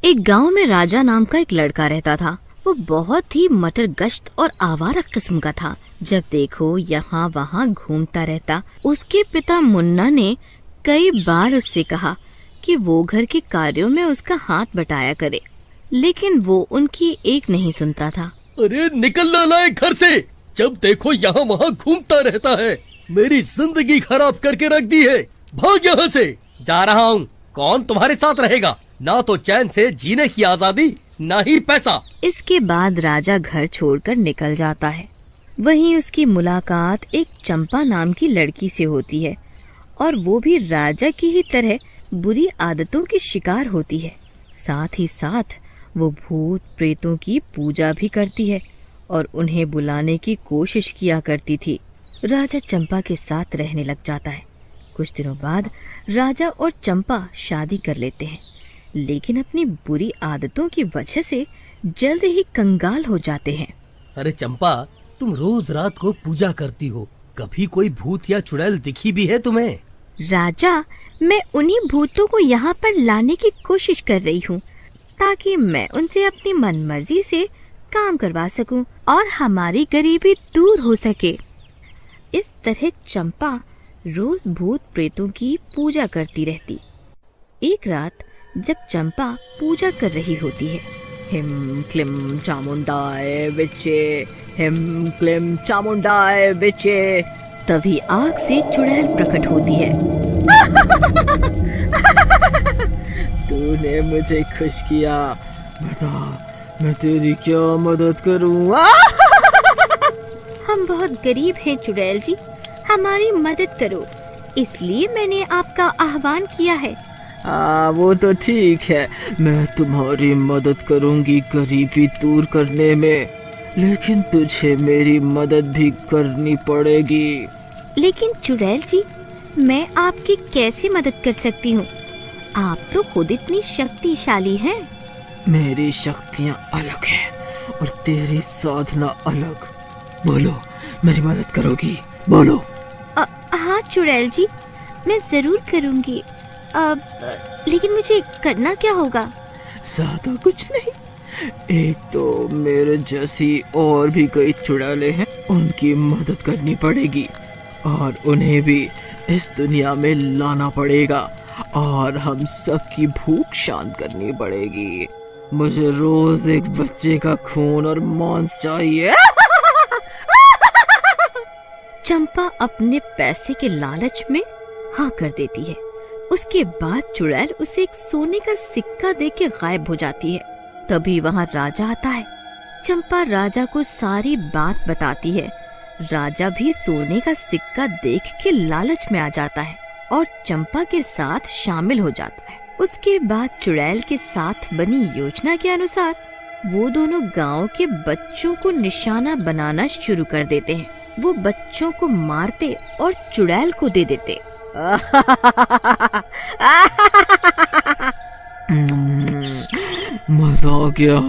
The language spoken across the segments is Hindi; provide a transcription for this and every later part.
एक गांव में राजा नाम का एक लड़का रहता था। वो बहुत ही मटरगश्त और आवारा किस्म का था। जब देखो यहाँ वहाँ घूमता रहता। उसके पिता मुन्ना ने कई बार उससे कहा कि वो घर के कार्यों में उसका हाथ बटाया करे, लेकिन वो उनकी एक नहीं सुनता था। अरे निकल नालायक घर से, जब देखो यहाँ वहाँ घूमता रहता है। मेरी जिंदगी खराब करके रख दी है। भाग यहाँ से। जा रहा हूँ। कौन तुम्हारे साथ रहेगा? ना तो चैन से जीने की आजादी, ना ही पैसा। इसके बाद राजा घर छोड़कर निकल जाता है। वहीं उसकी मुलाकात एक चंपा नाम की लड़की से होती है और वो भी राजा की ही तरह बुरी आदतों की शिकार होती है। साथ ही साथ वो भूत प्रेतों की पूजा भी करती है और उन्हें बुलाने की कोशिश किया करती थी। राजा चंपा के साथ रहने लग जाता है। कुछ दिनों बाद राजा और चंपा शादी कर लेते हैं, लेकिन अपनी बुरी आदतों की वजह से जल्द ही कंगाल हो जाते हैं। अरे चंपा, तुम रोज रात को पूजा करती हो, कभी कोई भूत या चुड़ैल दिखी भी है तुम्हें? राजा, मैं उन्हीं भूतों को यहाँ पर लाने की कोशिश कर रही हूँ ताकि मैं उनसे अपनी मनमर्जी से काम करवा सकूं और हमारी गरीबी दूर हो सके। इस तरह चंपा रोज भूत प्रेतों की पूजा करती रहती। एक रात जब चंपा पूजा कर रही होती है, हिम क्लिम चामुंडाय विचे, हिम क्लिम चामुंडाय विचे, तभी आग से चुड़ैल प्रकट होती है। तूने मुझे खुश किया, बता मैं तेरी क्या मदद करूँ? हम बहुत गरीब हैं चुड़ैल जी, हमारी मदद करो, इसलिए मैंने आपका आह्वान किया है। वो तो ठीक है, मैं तुम्हारी मदद करूंगी गरीबी दूर करने में, लेकिन तुझे मेरी मदद भी करनी पड़ेगी। लेकिन चुड़ैल जी, मैं आपकी कैसे मदद कर सकती हूँ? आप तो खुद इतनी शक्तिशाली हैं। मेरी शक्तियाँ अलग हैं और तेरी साधना अलग। बोलो, मेरी मदद करोगी? बोलो। हाँ चुड़ैल जी, मैं जरूर करूँगी। लेकिन मुझे करना क्या होगा? ज्यादा कुछ नहीं, एक तो मेरे जैसी और भी कई चुड़ैलें हैं, उनकी मदद करनी पड़ेगी और उन्हें भी इस दुनिया में लाना पड़ेगा और हम सबकी भूख शांत करनी पड़ेगी। मुझे रोज एक बच्चे का खून और मांस चाहिए। चंपा अपने पैसे के लालच में हाँ कर देती है। उसके बाद चुड़ैल उसे एक सोने का सिक्का देके गायब हो जाती है। तभी वहाँ राजा आता है। चंपा राजा को सारी बात बताती है। राजा भी सोने का सिक्का देख के लालच में आ जाता है और चंपा के साथ शामिल हो जाता है। उसके बाद चुड़ैल के साथ बनी योजना के अनुसार वो दोनों गांव के बच्चों को निशाना बनाना शुरू कर देते हैं। वो बच्चों को मारते और चुड़ैल को दे देते। मजा आ गया,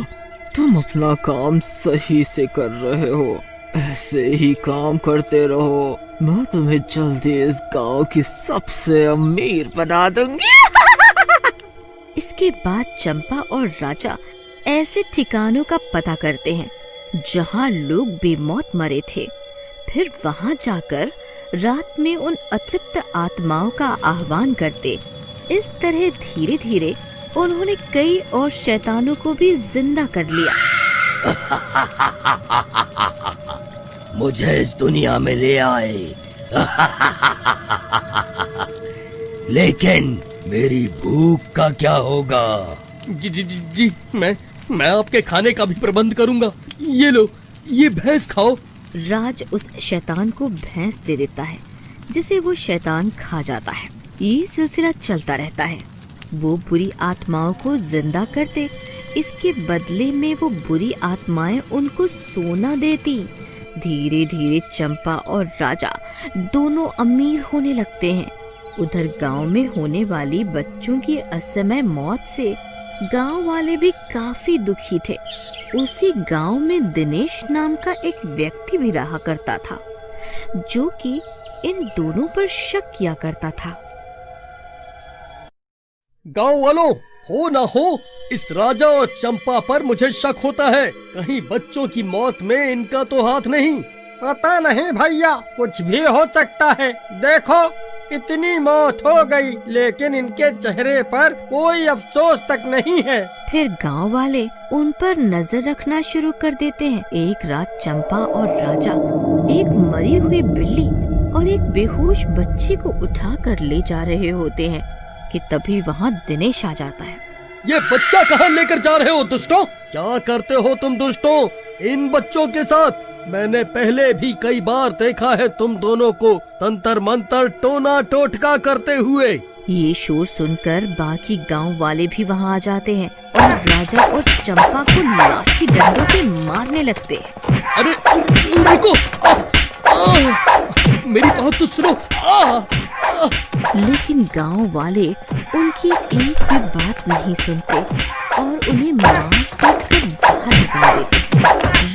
तुम अपना काम सही से कर रहे हो, ऐसे ही काम करते रहो, मैं तुम्हें जल्दी इस गांव की सबसे अमीर बना दूंगी। इसके बाद चंपा और राजा ऐसे ठिकानों का पता करते हैं जहां लोग बेमौत मरे थे। फिर वहां जाकर रात में उन अतृप्त आत्माओं का आह्वान करते। इस तरह धीरे धीरे उन्होंने कई और शैतानों को भी जिंदा कर लिया। मुझे इस दुनिया में ले आए, लेकिन मेरी भूख का क्या होगा? जी जी जी, जी मैं आपके खाने का भी प्रबंध करूंगा। ये लो, ये भैंस खाओ। राज उस शैतान को भैंस दे देता है, जिसे वो शैतान खा जाता है। ये सिलसिला चलता रहता है। वो बुरी आत्माओं को जिंदा करते, इसके बदले में वो बुरी आत्माएं उनको सोना देती। धीरे धीरे चंपा और राजा दोनों अमीर होने लगते हैं। उधर गांव में होने वाली बच्चों की असमय मौत से गांव वाले भी काफी दुखी थे। उसी गांव में दिनेश नाम का एक व्यक्ति भी रहा करता था, जो कि इन दोनों पर शक किया करता था। गांव वालों, हो ना हो, इस राजा और चंपा पर मुझे शक होता है। कहीं बच्चों की मौत में इनका तो हाथ नहीं। पता नहीं भैया, कुछ भी हो सकता है। देखो, इतनी मौत हो गई लेकिन इनके चेहरे पर कोई अफसोस तक नहीं है। फिर गांव वाले उन पर नजर रखना शुरू कर देते हैं। एक रात चंपा और राजा एक मरी हुई बिल्ली और एक बेहोश बच्चे को उठाकर ले जा रहे होते हैं कि तभी वहाँ दिनेश आ जाता है। ये बच्चा कहाँ लेकर जा रहे हो दुष्टों? क्या करते हो तुम दुष्टों इन बच्चों के साथ? मैंने पहले भी कई बार देखा है तुम दोनों को तंत्र मंत्र टोना टोटका करते हुए। ये शोर सुनकर बाकी गांव वाले भी वहाँ आ जाते हैं और राजा और चंपा को लाठी डंडों से मारने लगते हैं। अरे रुको, मेरी बात तो सुनो। लेकिन गांव वाले उनकी एक भी बात नहीं सुनते और उन्हें मार पीट कर बाहर निकाल देते।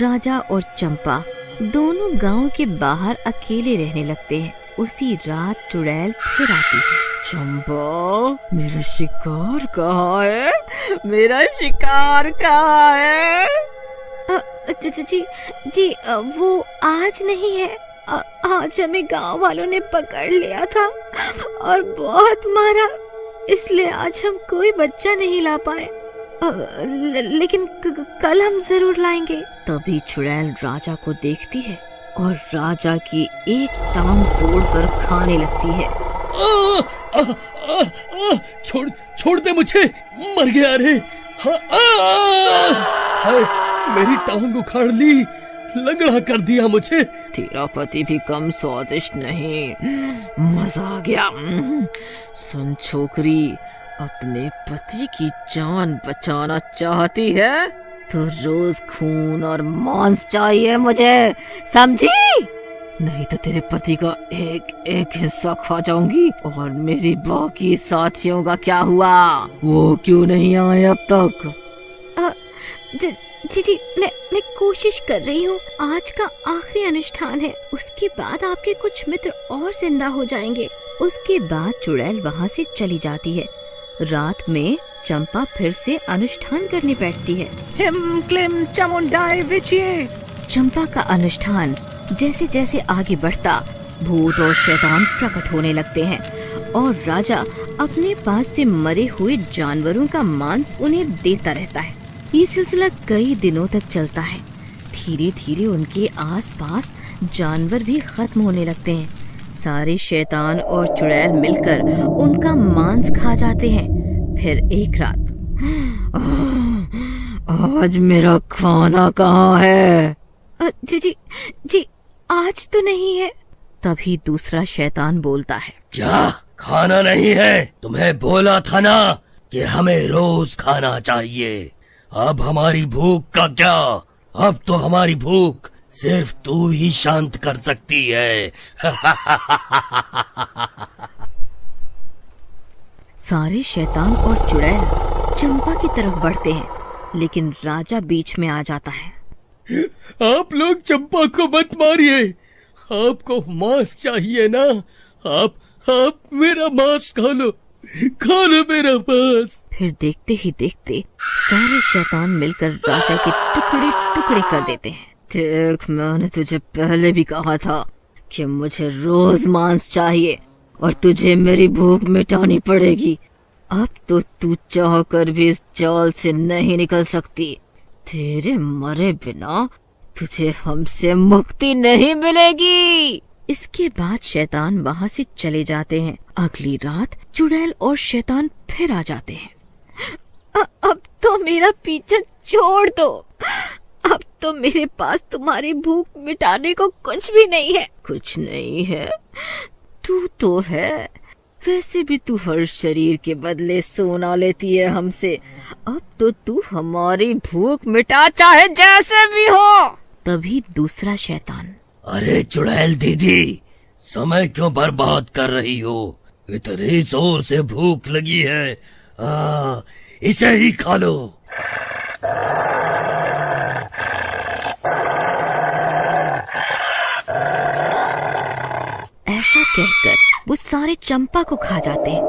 राजा और चंपा दोनों गांव के बाहर अकेले रहने लगते हैं। उसी रात चुड़ैल फिर आती है। चंपा, मेरा शिकार कहाँ है? मेरा शिकार कहाँ है? जी, वो आज नहीं है। आज हमें गांव वालों ने पकड़ लिया था और बहुत मारा, इसलिए आज हम कोई बच्चा नहीं ला पाए। लेकिन कल हम जरूर लाएंगे। तभी चुड़ैल राजा को देखती है और राजा की एक टांग तोड़कर खाने लगती है। छोड़ दे मुझे, मर गया रे। हाय, मेरी टांग उखाड़ ली, लंगड़ा कर दिया मुझे। तेरा पति भी कम स्वादिष्ट नहीं। मजा आ गया। सुन छोकरी, अपने पति की जान बचाना चाहती है तो रोज खून और मांस चाहिए मुझे, समझी? नहीं तो तेरे पति का एक एक हिस्सा खा जाऊंगी। और मेरी बाकी साथियों का क्या हुआ? वो क्यों नहीं आए अब तक? जी, मैं कोशिश कर रही हूँ। आज का आखिरी अनुष्ठान है, उसके बाद आपके कुछ मित्र और जिंदा हो जाएंगे। उसके बाद चुड़ैल वहाँ से चली जाती है। रात में चंपा फिर से अनुष्ठान करने बैठती है। हिम क्लीम चामुंडाई विचे। चंपा का अनुष्ठान जैसे जैसे आगे बढ़ता, भूत और शैतान प्रकट होने लगते हैं और राजा अपने पास से मरे हुए जानवरों का मांस उन्हें देता रहता है। ये सिलसिला कई दिनों तक चलता है। धीरे धीरे उनके आसपास जानवर भी खत्म होने लगते हैं। सारे शैतान और चुड़ैल मिलकर उनका मांस खा जाते हैं। फिर एक रात, आज मेरा खाना कहाँ है? जी, आज तो नहीं है। तभी दूसरा शैतान बोलता है। क्या खाना नहीं है? तुम्हें बोला था ना कि हमें रोज खाना चाहिए। अब हमारी भूख का क्या? अब तो हमारी भूख सिर्फ तू ही शांत कर सकती है। सारे शैतान और चुड़ैल चंपा की तरफ बढ़ते हैं, लेकिन राजा बीच में आ जाता है। आप लोग चंपा को मत मारिए, आपको मांस चाहिए ना? आप मेरा मांस खा लो मेरा मांस। फिर देखते ही देखते सारे शैतान मिलकर राजा के टुकड़े टुकड़े कर देते हैं। देख, मैंने तुझे पहले भी कहा था कि मुझे रोज मांस चाहिए और तुझे मेरी भूख मिटानी पड़ेगी। अब तो तू चाहकर भी इस जाल से नहीं निकल सकती। तेरे मरे बिना तुझे हमसे मुक्ति नहीं मिलेगी। इसके बाद शैतान वहाँ से चले जाते हैं। अगली रात चुड़ैल और शैतान फिर आ जाते हैं। अब तो मेरा पीछा छोड़ दो। अब तो मेरे पास तुम्हारी भूख मिटाने को कुछ भी नहीं है। कुछ नहीं है? तू तो है। वैसे भी तू हर शरीर के बदले सोना लेती है हमसे। अब तो तू हमारी भूख मिटा, चाहे जैसे भी हो। तभी दूसरा शैतान। अरे चुड़ैल दीदी, समय क्यों बर्बाद कर रही हो? इतनी जोर से भूख लगी है, इसे ही खा लो। ऐसा कहकर वो सारे चंपा को खा जाते हैं।